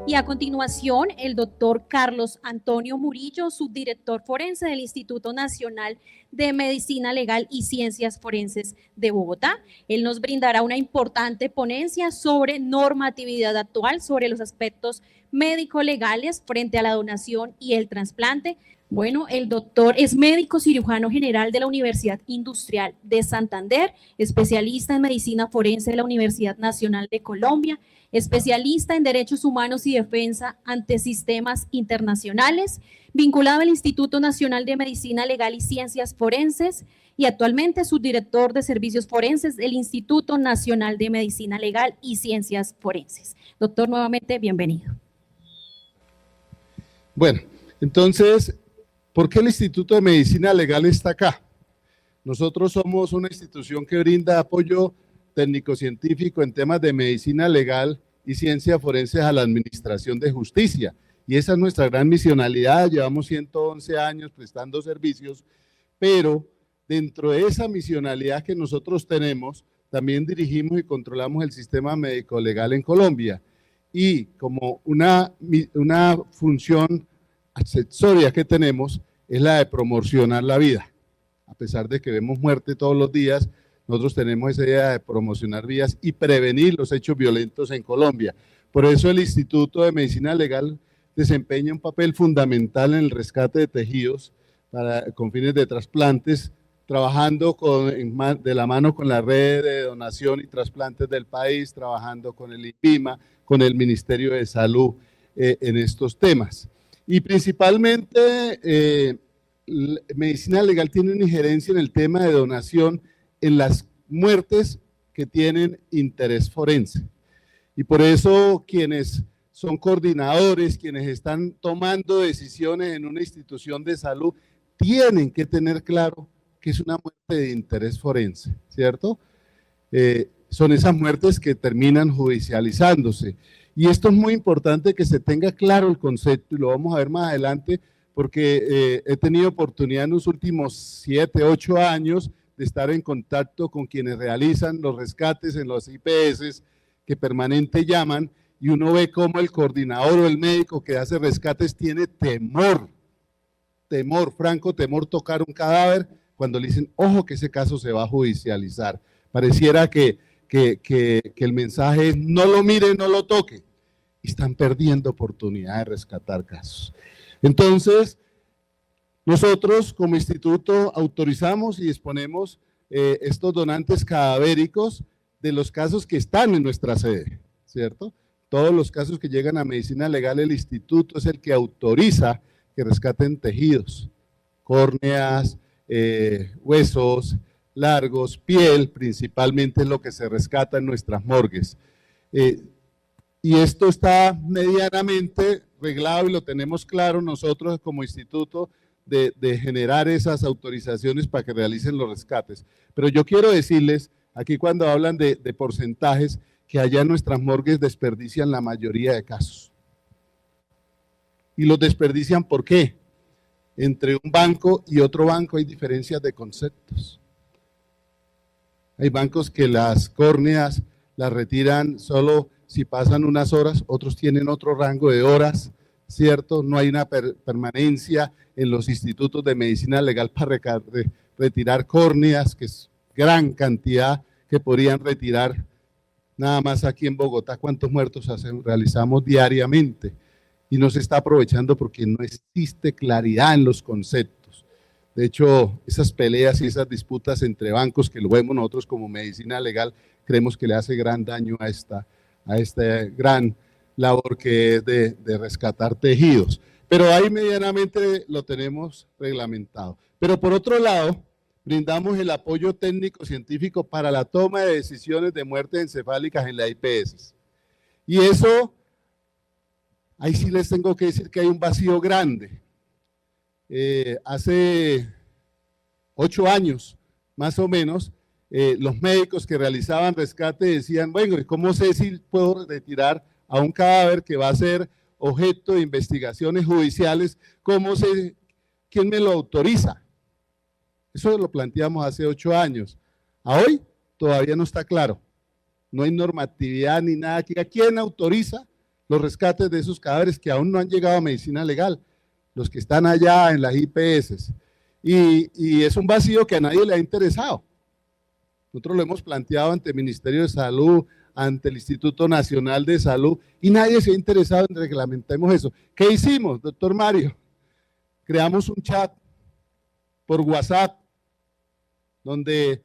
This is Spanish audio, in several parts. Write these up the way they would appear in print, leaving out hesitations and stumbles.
Y a continuación, el doctor Carlos Antonio Murillo, subdirector forense del Instituto Nacional de Medicina Legal y Ciencias Forenses de Bogotá. Él nos brindará una importante ponencia sobre normatividad actual, sobre los aspectos médico-legales frente a la donación y el trasplante. Bueno, el doctor es médico cirujano general de la Universidad Industrial de Santander, especialista en medicina forense de la Universidad Nacional de Colombia, especialista en derechos humanos y defensa ante sistemas internacionales, vinculado al Instituto Nacional de Medicina Legal y Ciencias Forenses y actualmente subdirector de servicios forenses del Instituto Nacional de Medicina Legal y Ciencias Forenses. Doctor, nuevamente, bienvenido. Bueno, entonces, ¿por qué el Instituto de Medicina Legal está acá? Nosotros somos una institución que brinda apoyo técnico-científico en temas de medicina legal y ciencias forenses a la administración de justicia. Y esa es nuestra gran misionalidad, llevamos 111 años prestando servicios, pero dentro de esa misionalidad que nosotros tenemos, también dirigimos y controlamos el sistema médico-legal en Colombia. Y como una función accesoria que tenemos es la de promocionar la vida. A pesar de que vemos muerte todos los días, nosotros tenemos esa idea de promocionar vidas y prevenir los hechos violentos en Colombia. Por eso el Instituto de Medicina Legal desempeña un papel fundamental en el rescate de tejidos con fines de trasplantes, trabajando de la mano con la red de donación y trasplantes del país, trabajando con el INVIMA, con el Ministerio de Salud en estos temas. Y principalmente medicina legal tiene una injerencia en el tema de donación en las muertes que tienen interés forense. Y por eso quienes son coordinadores, quienes están tomando decisiones en una institución de salud, tienen que tener claro que es una muerte de interés forense, ¿cierto? Son esas muertes que terminan judicializándose. Y esto es muy importante que se tenga claro el concepto, y lo vamos a ver más adelante, porque he tenido oportunidad en los últimos 7, 8 años de estar en contacto con quienes realizan los rescates en los IPS que permanente llaman, y uno ve cómo el coordinador o el médico que hace rescates tiene temor, franco temor, tocar un cadáver cuando le dicen, ojo que ese caso se va a judicializar. Pareciera que el mensaje es no lo mire, no lo toque. Y están perdiendo oportunidad de rescatar casos. Entonces, nosotros como instituto autorizamos y disponemos estos donantes cadavéricos de los casos que están en nuestra sede, ¿cierto? Todos los casos que llegan a medicina legal, el instituto es el que autoriza que rescaten tejidos, córneas, huesos largos, piel, principalmente es lo que se rescata en nuestras morgues. Y esto está medianamente reglado y lo tenemos claro nosotros como instituto de generar esas autorizaciones para que realicen los rescates. Pero yo quiero decirles, aquí cuando hablan de porcentajes, que allá en nuestras morgues desperdician la mayoría de casos. Y los desperdician ¿por qué? Entre un banco y otro banco hay diferencias de conceptos. Hay bancos que las córneas las retiran solo si pasan unas horas, otros tienen otro rango de horas, ¿cierto? No hay una permanencia en los institutos de medicina legal para retirar córneas, que es gran cantidad que podrían retirar nada más aquí en Bogotá. ¿Cuántos muertos realizamos diariamente? Y no se está aprovechando porque no existe claridad en los conceptos. De hecho, esas peleas y esas disputas entre bancos, que lo vemos nosotros como medicina legal, creemos que le hace gran daño a esta gran labor que es de rescatar tejidos. Pero ahí medianamente lo tenemos reglamentado. Pero por otro lado, brindamos el apoyo técnico-científico para la toma de decisiones de muertes encefálicas en la IPS. Y eso, ahí sí les tengo que decir que hay un vacío grande. Hace 8 años, más o menos, los médicos que realizaban rescate decían, bueno, ¿cómo sé si puedo retirar a un cadáver que va a ser objeto de investigaciones judiciales? ¿Cómo sé quién me lo autoriza? Eso lo planteamos hace 8 años. A hoy todavía no está claro. No hay normatividad ni nada que diga quién autoriza los rescates de esos cadáveres que aún no han llegado a medicina legal, los que están allá en las IPS. Y es un vacío que a nadie le ha interesado. Nosotros lo hemos planteado ante el Ministerio de Salud, ante el Instituto Nacional de Salud, y nadie se ha interesado en reglamentemos eso. ¿Qué hicimos, doctor Mario? Creamos un chat por WhatsApp, donde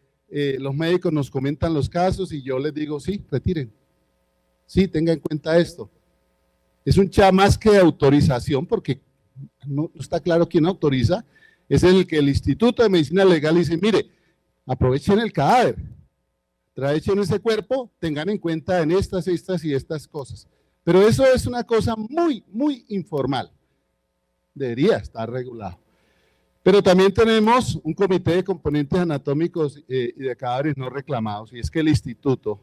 los médicos nos comentan los casos y yo les digo, sí, retiren. Sí, tenga en cuenta esto. Es un chat más que de autorización, porque no está claro quién autoriza. Es el que el Instituto de Medicina Legal dice, mire, aprovechen el cadáver, traechen ese cuerpo, tengan en cuenta en estas y estas cosas. Pero eso es una cosa muy, muy informal. Debería estar regulado. Pero también tenemos un comité de componentes anatómicos y de cadáveres no reclamados, y es que el instituto,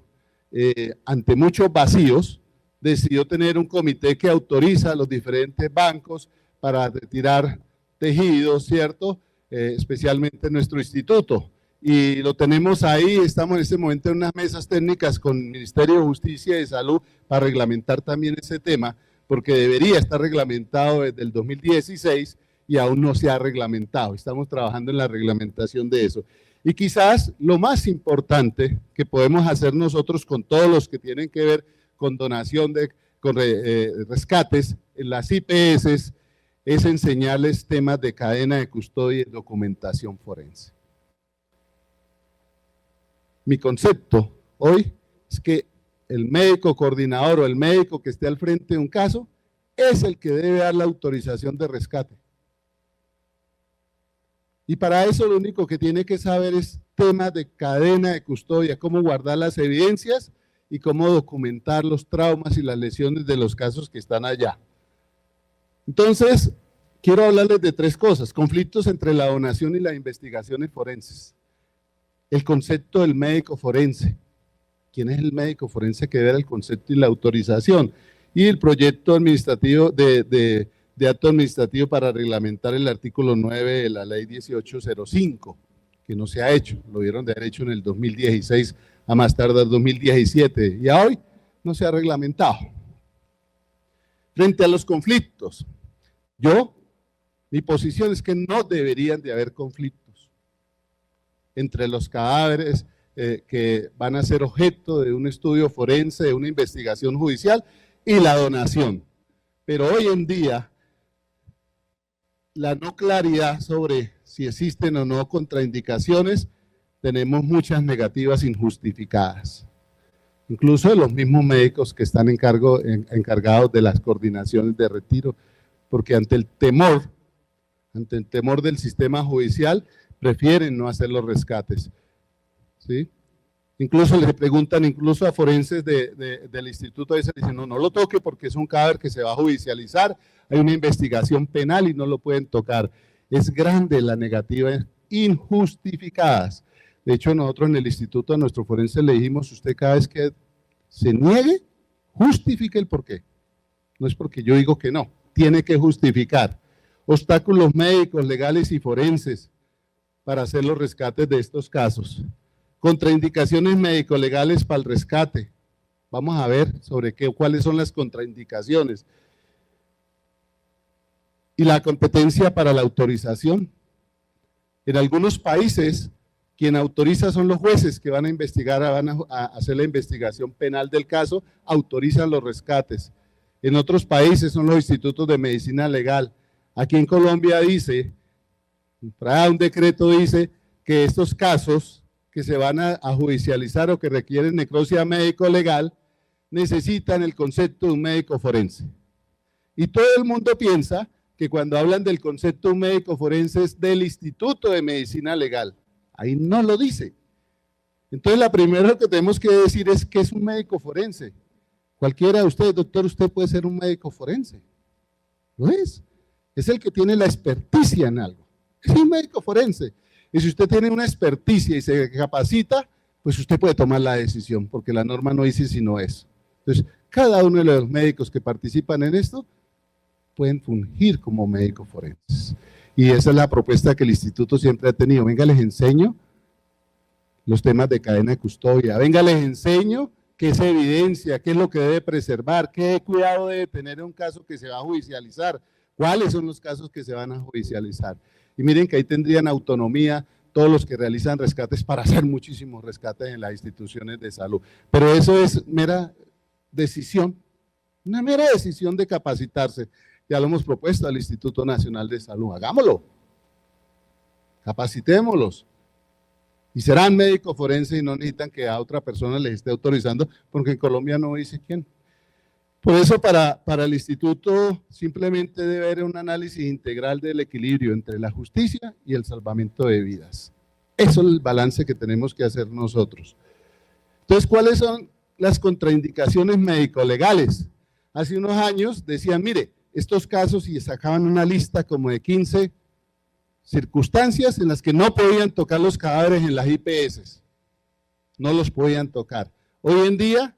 ante muchos vacíos, decidió tener un comité que autoriza a los diferentes bancos para retirar tejidos, ¿cierto? Especialmente en nuestro instituto. Y lo tenemos ahí, estamos en este momento en unas mesas técnicas con el Ministerio de Justicia y de Salud para reglamentar también ese tema, porque debería estar reglamentado desde el 2016 y aún no se ha reglamentado. Estamos trabajando en la reglamentación de eso. Y quizás lo más importante que podemos hacer nosotros con todos los que tienen que ver con donación, con rescates en las IPS, es enseñarles temas de cadena de custodia y documentación forense. Mi concepto hoy es que el médico coordinador o el médico que esté al frente de un caso es el que debe dar la autorización de rescate. Y para eso lo único que tiene que saber es temas de cadena de custodia, cómo guardar las evidencias y cómo documentar los traumas y las lesiones de los casos que están allá. Entonces, quiero hablarles de tres cosas: conflictos entre la donación y las investigaciones forenses. El concepto del médico forense. ¿Quién es el médico forense que debe dar el concepto y la autorización? Y el proyecto administrativo de acto administrativo para reglamentar el artículo 9 de la ley 1805, que no se ha hecho, lo vieron de haber hecho en el 2016, a más tardar 2017, y a hoy no se ha reglamentado. Frente a los conflictos, mi posición es que no deberían de haber conflictos entre los cadáveres que van a ser objeto de un estudio forense, de una investigación judicial y la donación. Pero hoy en día, la no claridad sobre si existen o no contraindicaciones, tenemos muchas negativas injustificadas. Incluso de los mismos médicos que están encargados de las coordinaciones de retiro, porque ante el temor del sistema judicial, prefieren no hacer los rescates. ¿Sí? Incluso le preguntan a forenses del instituto, dicen, no lo toque porque es un cadáver que se va a judicializar, hay una investigación penal y no lo pueden tocar. Es grande la negativa, injustificadas. De hecho, nosotros en el instituto a nuestro forense le dijimos, usted cada vez que se niegue, justifique el porqué. No es porque yo digo que no, tiene que justificar. Obstáculos médicos, legales y forenses para hacer los rescates de estos casos. Contraindicaciones médico-legales para el rescate. Vamos a ver sobre cuáles son las contraindicaciones. Y la competencia para la autorización. En algunos países, quien autoriza son los jueces que van a investigar, van a hacer la investigación penal del caso, autorizan los rescates. En otros países son los institutos de medicina legal. Aquí en Colombia dice, un decreto dice que estos casos que se van a judicializar o que requieren necropsia médico-legal, necesitan el concepto de un médico forense. Y todo el mundo piensa que cuando hablan del concepto de un médico forense es del Instituto de Medicina Legal. Ahí no lo dice. Entonces, la primera que tenemos que decir es que es un médico forense. Cualquiera de ustedes, doctor, usted puede ser un médico forense. ¿Lo es? Es el que tiene la experticia en algo. Es un médico forense. Y si usted tiene una experticia y se capacita, pues usted puede tomar la decisión, porque la norma no dice si no es. Entonces, cada uno de los médicos que participan en esto pueden fungir como médicos forenses. Y esa es la propuesta que el instituto siempre ha tenido. Venga, les enseño los temas de cadena de custodia. Venga, les enseño qué se evidencia, qué es lo que debe preservar, qué cuidado debe tener en un caso que se va a judicializar, cuáles son los casos que se van a judicializar. Y miren que ahí tendrían autonomía todos los que realizan rescates para hacer muchísimos rescates en las instituciones de salud. Pero eso es mera decisión, una mera decisión de capacitarse. Ya lo hemos propuesto al Instituto Nacional de Salud, hagámoslo, capacitémoslos. Y serán médicos forenses y no necesitan que a otra persona les esté autorizando, porque en Colombia no dice quién. Por eso para el instituto simplemente debe haber un análisis integral del equilibrio entre la justicia y el salvamento de vidas. Eso es el balance que tenemos que hacer nosotros. Entonces, ¿cuáles son las contraindicaciones médico-legales? Hace unos años decían, mire, estos casos, y sacaban una lista como de 15 circunstancias en las que no podían tocar los cadáveres en las IPS. No los podían tocar. Hoy en día,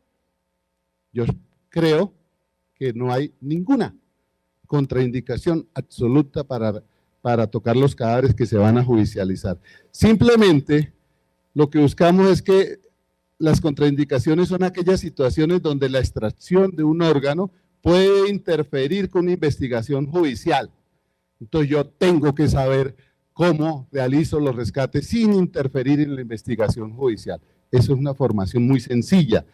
yo creo que no hay ninguna contraindicación absoluta para tocar los cadáveres que se van a judicializar. Simplemente lo que buscamos es que las contraindicaciones son aquellas situaciones donde la extracción de un órgano puede interferir con una investigación judicial. Entonces yo tengo que saber cómo realizo los rescates sin interferir en la investigación judicial. Eso es una formación muy sencilla.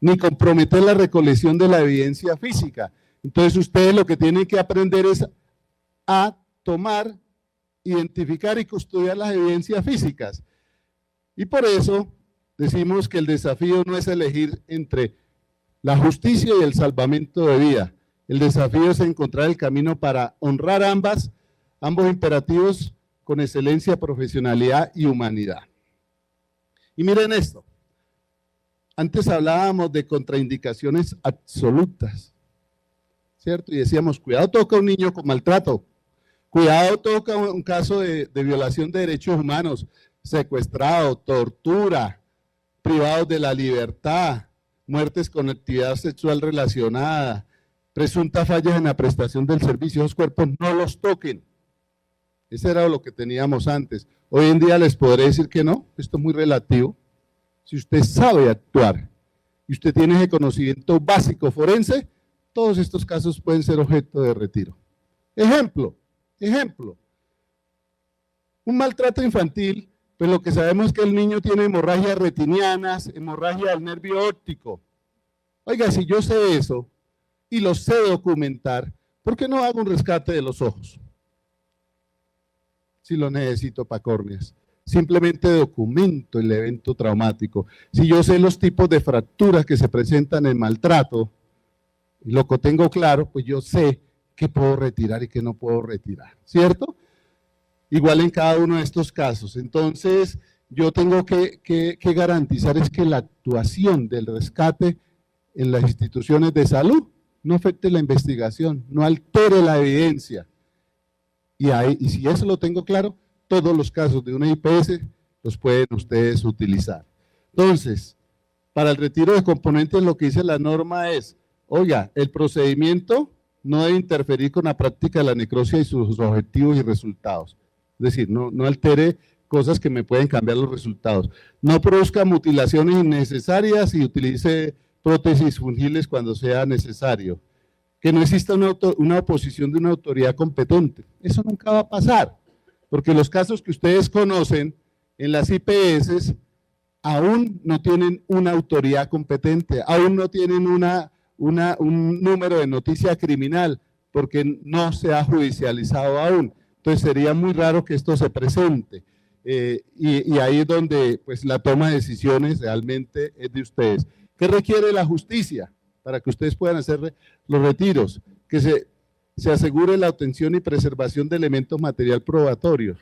Ni comprometer la recolección de la evidencia física. Entonces ustedes lo que tienen que aprender es a tomar, identificar y custodiar las evidencias físicas. Y por eso decimos que el desafío no es elegir entre la justicia y el salvamento de vida. El desafío es encontrar el camino para honrar ambos imperativos con excelencia, profesionalidad y humanidad. Y miren esto. Antes hablábamos de contraindicaciones absolutas, ¿cierto? Y decíamos, cuidado toca un niño con maltrato, cuidado toca un caso de violación de derechos humanos, secuestrado, tortura, privados de la libertad, muertes con actividad sexual relacionada, presuntas fallas en la prestación del servicio. Esos cuerpos no los toquen. Eso era lo que teníamos antes. Hoy en día les podré decir que no, esto es muy relativo. Si usted sabe actuar y usted tiene ese conocimiento básico forense, todos estos casos pueden ser objeto de retiro. Ejemplo, un maltrato infantil, pues lo que sabemos es que el niño tiene hemorragias retinianas, hemorragia del nervio óptico. Oiga, si yo sé eso y lo sé documentar, ¿por qué no hago un rescate de los ojos? Si lo necesito para córneas. Simplemente documento el evento traumático. Si yo sé los tipos de fracturas que se presentan en maltrato, y lo que tengo claro, pues yo sé qué puedo retirar y qué no puedo retirar, ¿cierto? Igual en cada uno de estos casos. Entonces, yo tengo que garantizar es que la actuación del rescate en las instituciones de salud no afecte la investigación, no altere la evidencia. Y si eso lo tengo claro, todos los casos de una IPS los pueden ustedes utilizar. Entonces, para el retiro de componentes lo que dice la norma es, oiga, el procedimiento no debe interferir con la práctica de la necropsia y sus objetivos y resultados. Es decir, no altere cosas que me pueden cambiar los resultados. No produzca mutilaciones innecesarias y utilice prótesis fungibles cuando sea necesario. Que no exista una oposición de una autoridad competente. Eso nunca va a pasar. Porque los casos que ustedes conocen en las IPS aún no tienen una autoridad competente, aún no tienen un número de noticia criminal, porque no se ha judicializado aún. Entonces sería muy raro que esto se presente. Y ahí es donde pues, la toma de decisiones realmente es de ustedes. ¿Qué requiere la justicia para que ustedes puedan hacer los retiros? Que se asegure la obtención y preservación de elementos material probatorios.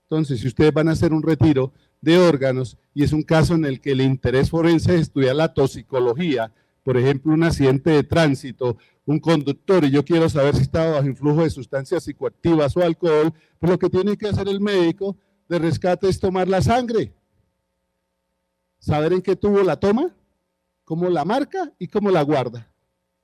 Entonces, si ustedes van a hacer un retiro de órganos y es un caso en el que el interés forense es estudiar la toxicología, por ejemplo, un accidente de tránsito, un conductor, y yo quiero saber si estaba bajo influjo de sustancias psicoactivas o alcohol, pues lo que tiene que hacer el médico de rescate es tomar la sangre, saber en qué tubo la toma, cómo la marca y cómo la guarda.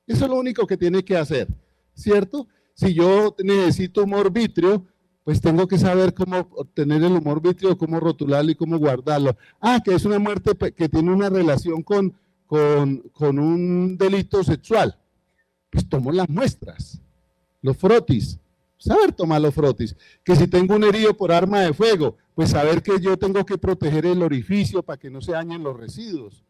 Eso es lo único que tiene que hacer, ¿cierto? Si yo necesito humor vítreo, pues tengo que saber cómo obtener el humor vítreo, cómo rotularlo y cómo guardarlo. Ah, que es una muerte que tiene una relación con con un delito sexual, pues tomo las muestras, los frotis, saber tomar los frotis, que si tengo un herido por arma de fuego, pues saber que yo tengo que proteger el orificio para que no se dañen los residuos,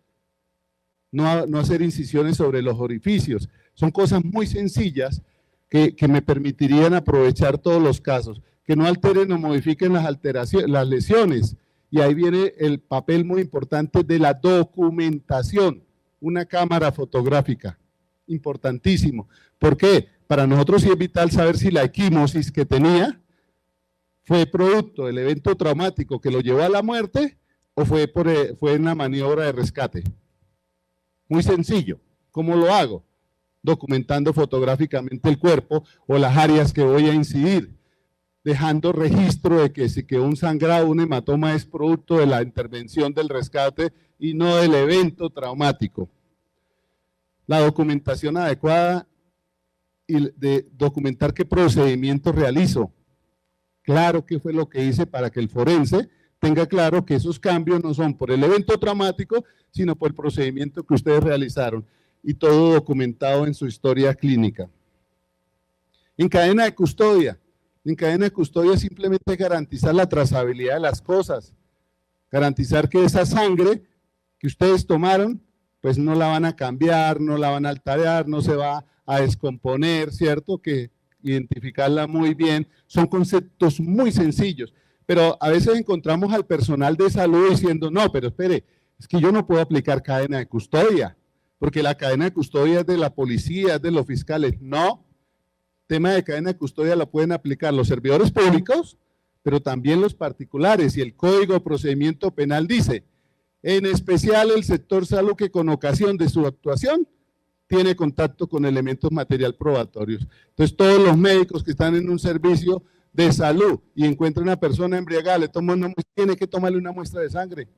no hacer incisiones sobre los orificios, son cosas muy sencillas que me permitirían aprovechar todos los casos, que no alteren o modifiquen las lesiones, y ahí viene el papel muy importante de la documentación, una cámara fotográfica, importantísimo. ¿Por qué? Para nosotros sí es vital saber si la equimosis que tenía fue producto del evento traumático que lo llevó a la muerte o fue una maniobra de rescate. Muy sencillo. ¿Cómo lo hago? Documentando fotográficamente el cuerpo o las áreas que voy a incidir, dejando registro de que si quedó un sangrado, un hematoma es producto de la intervención del rescate y no del evento traumático. La documentación adecuada y de documentar qué procedimiento realizo. Claro qué fue lo que hice para que el forense tenga claro que esos cambios no son por el evento traumático, sino por el procedimiento que ustedes realizaron, y todo documentado en su historia clínica. En cadena de custodia. En cadena de custodia simplemente garantizar la trazabilidad de las cosas, garantizar que esa sangre que ustedes tomaron, pues no la van a cambiar, no la van a alterar, no se va a descomponer, ¿cierto? Que identificarla muy bien, son conceptos muy sencillos, pero a veces encontramos al personal de salud diciendo, no, pero espere, es que yo no puedo aplicar cadena de custodia, porque la cadena de custodia es de la policía, es de los fiscales. No, tema de cadena de custodia la pueden aplicar los servidores públicos, pero también los particulares, y el Código de Procedimiento Penal dice, en especial el sector salud que con ocasión de su actuación tiene contacto con elementos material probatorios. Entonces todos los médicos que están en un servicio de salud y encuentran a una persona embriagada, tiene que tomarle una muestra de sangre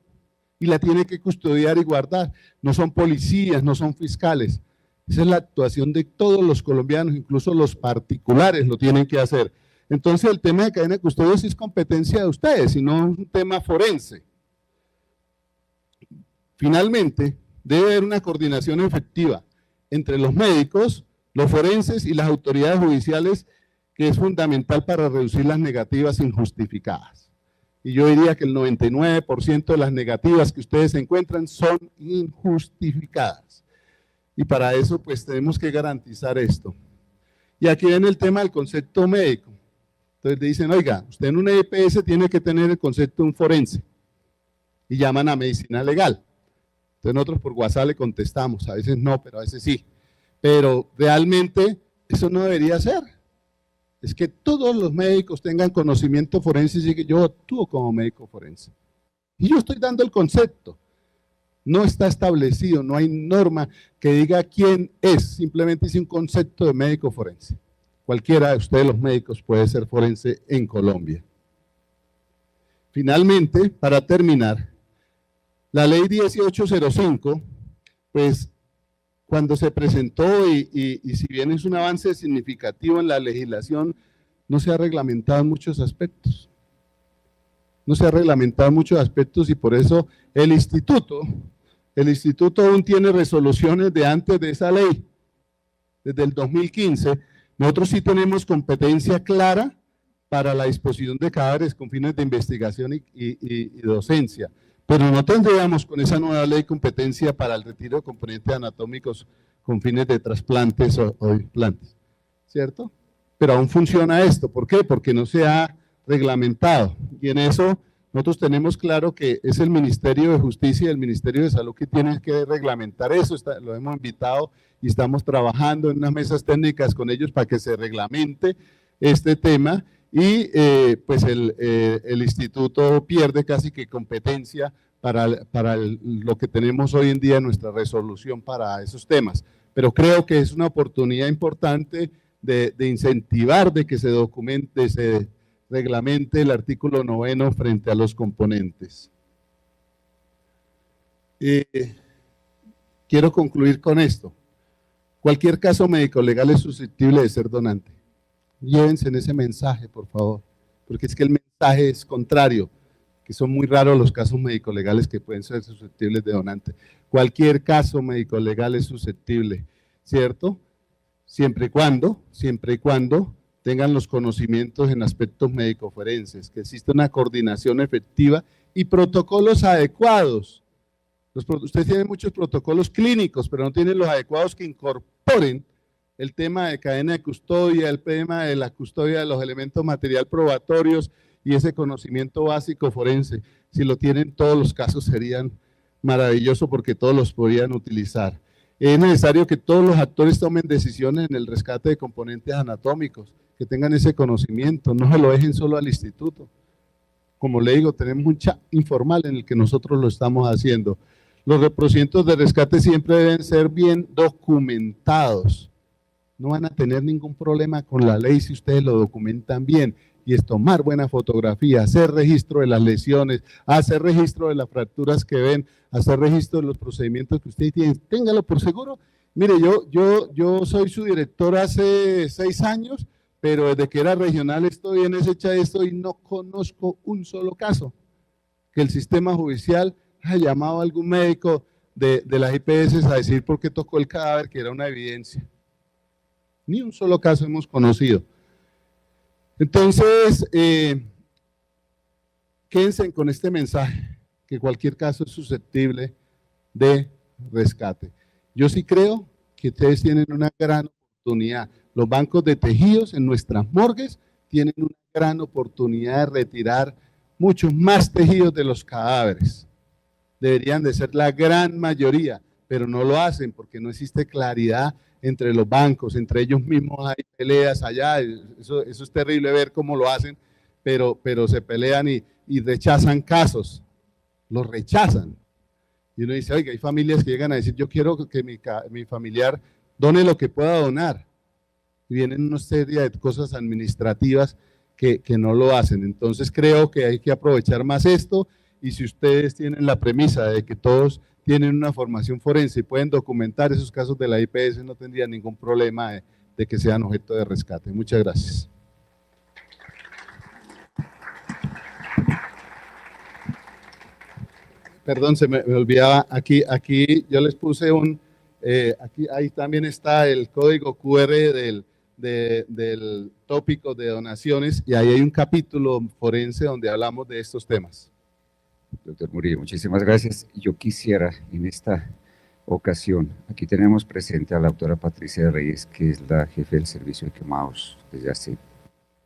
y la tiene que custodiar y guardar. No son policías, no son fiscales. Esa es la actuación de todos los colombianos, incluso los particulares lo tienen que hacer. Entonces el tema de cadena de custodia sí es competencia de ustedes, y no un tema forense. Finalmente, debe haber una coordinación efectiva entre los médicos, los forenses y las autoridades judiciales, que es fundamental para reducir las negativas injustificadas. Y yo diría que el 99% de las negativas que ustedes encuentran son injustificadas. Y para eso pues tenemos que garantizar esto. Y aquí viene el tema del concepto médico. Entonces le dicen, oiga, usted en una EPS tiene que tener el concepto de un forense. Y llaman a medicina legal. Entonces nosotros por WhatsApp le contestamos, a veces no, pero a veces sí. Pero realmente eso no debería ser. Es que todos los médicos tengan conocimiento forense y que yo actúo como médico forense. Y yo estoy dando el concepto. No está establecido, no hay norma que diga quién es, simplemente es un concepto de médico forense. Cualquiera de ustedes los médicos puede ser forense en Colombia. Finalmente, para terminar, la ley 1805, pues cuando se presentó y si bien es un avance significativo en la legislación, no se ha reglamentado en muchos aspectos. No se ha reglamentado en muchos aspectos y por eso el instituto aún tiene resoluciones de antes de esa ley, desde el 2015. Nosotros sí tenemos competencia clara para la disposición de cadáveres con fines de investigación y docencia. Pero no tendríamos con esa nueva ley competencia para el retiro de componentes anatómicos con fines de trasplantes o implantes, ¿cierto? Pero aún funciona esto. ¿Por qué? Porque no se ha reglamentado. Y en eso nosotros tenemos claro que es el Ministerio de Justicia y el Ministerio de Salud que tienen que reglamentar eso. Lo hemos invitado y estamos trabajando en unas mesas técnicas con ellos para que se reglamente este tema. Y pues el instituto pierde casi que competencia para lo que tenemos hoy en día en nuestra resolución para esos temas. Pero creo que es una oportunidad importante de incentivar de que se documente, se reglamente el artículo 9 frente a los componentes. Quiero concluir con esto. Cualquier caso médico-legal es susceptible de ser donante. Llévense en ese mensaje, por favor, porque es que el mensaje es contrario, que son muy raros los casos médico-legales que pueden ser susceptibles de donante. Cualquier caso médico-legal es susceptible, ¿cierto? Siempre y cuando tengan los conocimientos en aspectos médico-forenses, que exista una coordinación efectiva y protocolos adecuados. Ustedes tienen muchos protocolos clínicos, pero no tienen los adecuados que incorporen el tema de cadena de custodia, el tema de la custodia de los elementos material probatorios y ese conocimiento básico forense. Si lo tienen, todos los casos serían maravillosos porque todos los podrían utilizar. Es necesario que todos los actores tomen decisiones en el rescate de componentes anatómicos, que tengan ese conocimiento, no se lo dejen solo al instituto. Como le digo, tenemos un chat informal en el que nosotros lo estamos haciendo. Los procedimientos de rescate siempre deben ser bien documentados. No van a tener ningún problema con la ley si ustedes lo documentan bien. Y es tomar buena fotografía, hacer registro de las lesiones, hacer registro de las fracturas que ven, hacer registro de los procedimientos que ustedes tienen. Téngalo por seguro. Mire, yo soy su director hace 6 años, pero desde que era regional estoy en ese chat y no conozco un solo caso que el sistema judicial haya llamado a algún médico de las IPS a decir por qué tocó el cadáver, que era una evidencia. Ni un solo caso hemos conocido. Entonces, quédense con este mensaje, que cualquier caso es susceptible de rescate. Yo sí creo que ustedes tienen una gran oportunidad. Los bancos de tejidos en nuestras morgues tienen una gran oportunidad de retirar muchos más tejidos de los cadáveres. Deberían de ser la gran mayoría, pero no lo hacen porque no existe claridad entre los bancos, entre ellos mismos hay peleas allá, eso es terrible ver cómo lo hacen, pero se pelean y rechazan casos, los rechazan. Y uno dice, oiga, hay familias que llegan a decir, yo quiero que mi familiar done lo que pueda donar. Y vienen una serie de cosas administrativas que no lo hacen. Entonces creo que hay que aprovechar más esto, y si ustedes tienen la premisa de que todos tienen una formación forense y pueden documentar esos casos de la IPS, no tendría ningún problema de que sean objeto de rescate. Muchas gracias. Perdón, se me olvidaba, aquí yo les puse ahí también está el código QR del tópico de donaciones, y ahí hay un capítulo forense donde hablamos de estos temas. Doctor Murillo, muchísimas gracias. Yo quisiera en esta ocasión, aquí tenemos presente a la doctora Patricia Reyes, que es la jefe del servicio de quemados desde hace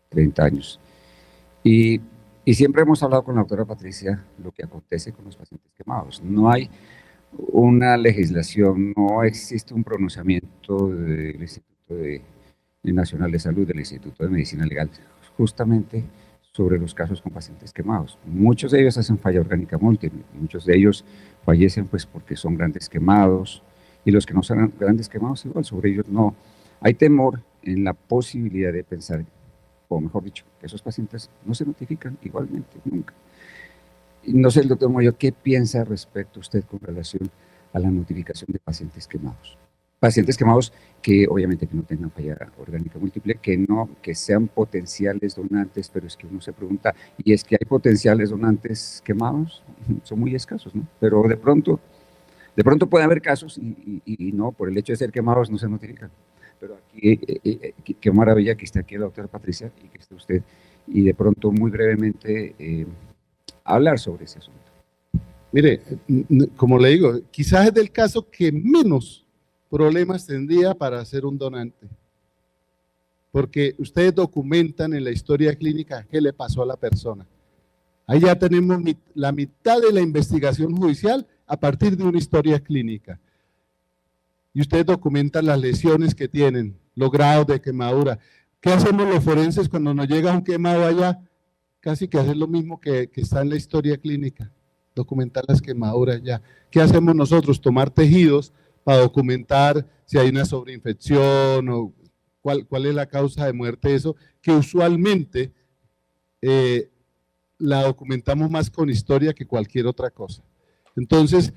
30 años. Y siempre hemos hablado con la doctora Patricia lo que acontece con los pacientes quemados. No hay una legislación, no existe un pronunciamiento del Instituto Nacional de Salud, del Instituto de Medicina Legal, justamente sobre los casos con pacientes quemados. Muchos de ellos hacen falla orgánica múltiple, muchos de ellos fallecen pues porque son grandes quemados, y los que no son grandes quemados igual, sobre ellos no. Hay temor en la posibilidad de pensar, o mejor dicho, que esos pacientes no se notifican igualmente, nunca. Y no sé, el doctor Moyo, ¿qué piensa respecto a usted con relación a la notificación de pacientes quemados? Pacientes quemados que obviamente que no tengan falla orgánica múltiple, que sean potenciales donantes, pero es que uno se pregunta, ¿y es que hay potenciales donantes quemados? Son muy escasos, ¿no? Pero de pronto puede haber casos y no, por el hecho de ser quemados no se notifican. Pero aquí, qué maravilla que esté aquí la doctora Patricia y que esté usted, y de pronto muy brevemente hablar sobre ese asunto. Mire, como le digo, quizás es del caso que menos problemas tendría para ser un donante, porque ustedes documentan en la historia clínica qué le pasó a la persona. Ahí ya tenemos la mitad de la investigación judicial a partir de una historia clínica. Y ustedes documentan las lesiones que tienen, los grados de quemadura. ¿Qué hacemos los forenses cuando nos llega un quemado allá? Casi que hacer lo mismo que está en la historia clínica, documentar las quemaduras ya. ¿Qué hacemos nosotros? Tomar tejidos para documentar si hay una sobreinfección o cuál es la causa de muerte de eso, que usualmente la documentamos más con historia que cualquier otra cosa. Entonces,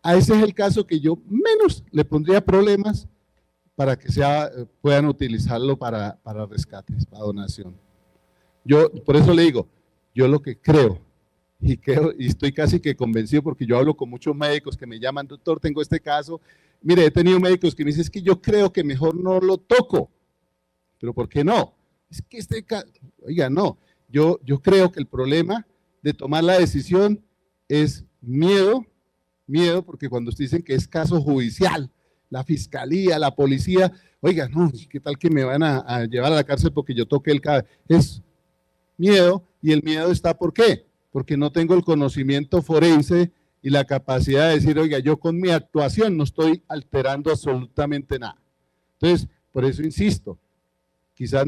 a ese es el caso que yo menos le pondría problemas para que puedan utilizarlo para rescates, para donación. Yo, por eso le digo, yo lo que creo y estoy casi que convencido porque yo hablo con muchos médicos que me llaman, doctor, tengo este caso. Mire, he tenido médicos que me dicen, es que yo creo que mejor no lo toco. ¿Pero por qué no? Es que este caso, oiga, no, yo creo que el problema de tomar la decisión es miedo, porque cuando usted dicen que es caso judicial, la fiscalía, la policía, oiga, no, ¿qué tal que me van a llevar a la cárcel porque yo toqué el caso? Es miedo, y el miedo está, ¿por qué? Porque no tengo el conocimiento forense y la capacidad de decir, oiga, yo con mi actuación no estoy alterando absolutamente nada. Entonces, por eso insisto, quizás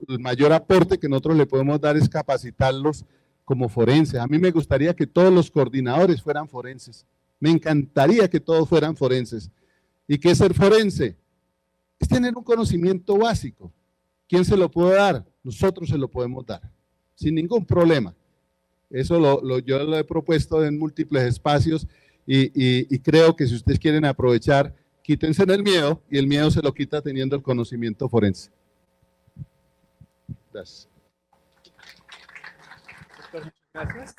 el mayor aporte que nosotros le podemos dar es capacitarlos como forenses. A mí me gustaría que todos los coordinadores fueran forenses. Me encantaría que todos fueran forenses. ¿Y qué es ser forense? Es tener un conocimiento básico. ¿Quién se lo puede dar? Nosotros se lo podemos dar, sin ningún problema. Eso yo lo he propuesto en múltiples espacios y creo que si ustedes quieren aprovechar, quítense el miedo, y el miedo se lo quita teniendo el conocimiento forense. Gracias. Gracias.